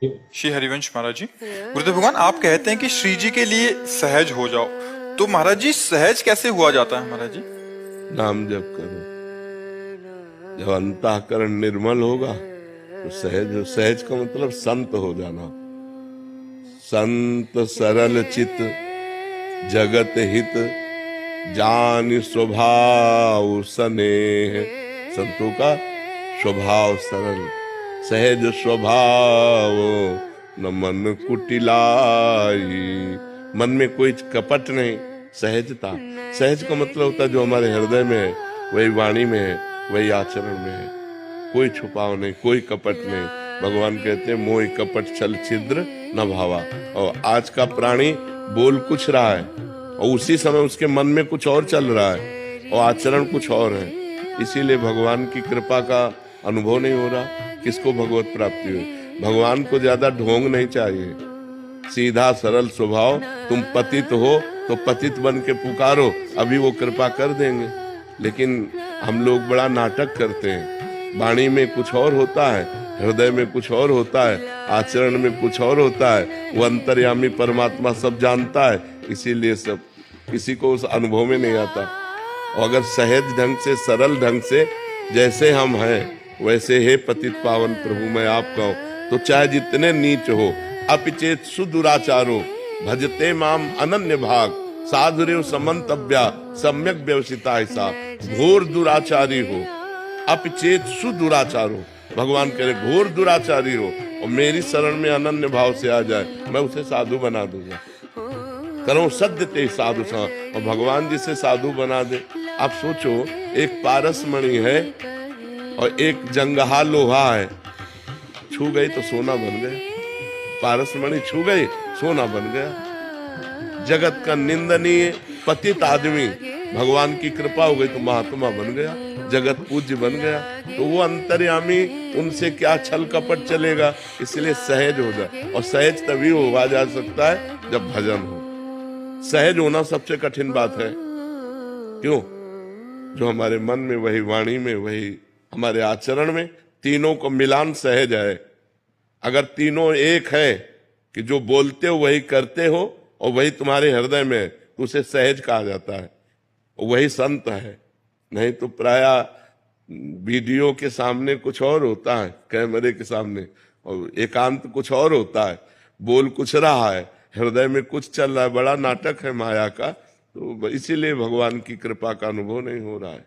श्री हरिवंश महाराज जी, गुरुदेव भगवान आप कहते हैं कि श्री जी के लिए सहज हो जाओ, तो महाराज जी सहज कैसे हुआ जाता है महाराज जी? नाम जप करो, जब अंतःकरण निर्मल होगा तो सहज। सहज का मतलब संत हो जाना। संत सरल चित जगत हित जान स्वभाव स्नेह। संतों का स्वभाव सरल, सहज स्वभाव, न मन कुटिलाई। मन में कोई कपट नहीं, सहजता। सहज का मतलब होता है जो हमारे हृदय में है वही वाणी में है, वही आचरण में है। कोई छुपाव नहीं, कोई कपट नहीं। भगवान कहते हैं मोहि कपट छल छिद्र न भावा। और आज का प्राणी बोल कुछ रहा है और उसी समय उसके मन में कुछ और चल रहा है और आचरण कुछ और है। इसीलिए भगवान की कृपा का अनुभव नहीं हो रहा। किसको भगवत प्राप्ति हुई? भगवान को ज्यादा ढोंग नहीं चाहिए, सीधा सरल स्वभाव। तुम पतित हो तो पतित बन के पुकारो, अभी वो कृपा कर देंगे। लेकिन हम लोग बड़ा नाटक करते हैं। वाणी में कुछ और होता है, हृदय में कुछ और होता है, आचरण में कुछ और होता है। वो अंतर्यामी परमात्मा सब जानता है, इसीलिए सब किसी को उस अनुभव में नहीं आता। और अगर सहज ढंग से, सरल ढंग से, जैसे हम हैं वैसे हे पतित पावन प्रभु मैं आपका हूं, तो चाहे जितने नीच हो, अपिचेत सुदुराचारो भजते माम अनन्य भाग साधुरेव समन्तव्या सम्यक व्यवसिता ऐसा। घोर दुराचारी हो, अपिचेत सुदुराचारो, भगवान कह रहे घोर दुराचारी हो और मेरी शरण में अनन्य भाव से आ जाए, मैं उसे साधु बना दूंगा। करो सद्य ते साधु सा, और भगवान जिसे साधु बना दे। आप सोचो, एक पारस मणि है और एक जंगहा लोहा है, छू गई तो सोना बन गया। पारस मणि छू गई, सोना बन गया। जगत का निंदनीय पतित आदमी, भगवान की कृपा हो गई तो महात्मा बन गया, जगत पूज्य बन गया। तो वो अंतर्यामी, उनसे क्या छल कपट चलेगा। इसलिए सहज हो जाए। और सहज तभी हुआ जा सकता है जब भजन हो। सहज होना सबसे कठिन बात है। क्यों? जो हमारे मन में, वही वाणी में, वही हमारे आचरण में, तीनों को मिलान सहज है। अगर तीनों एक है कि जो बोलते हो वही करते हो और वही तुम्हारे हृदय में है, तो उसे सहज कहा जाता है, वही संत है। नहीं तो प्रायः वीडियो के सामने कुछ और होता है, कैमरे के सामने, और एकांत कुछ और होता है। बोल कुछ रहा है, हृदय में कुछ चल रहा है। बड़ा नाटक है माया का। तो इसीलिए भगवान की कृपा का अनुभव नहीं हो रहा है।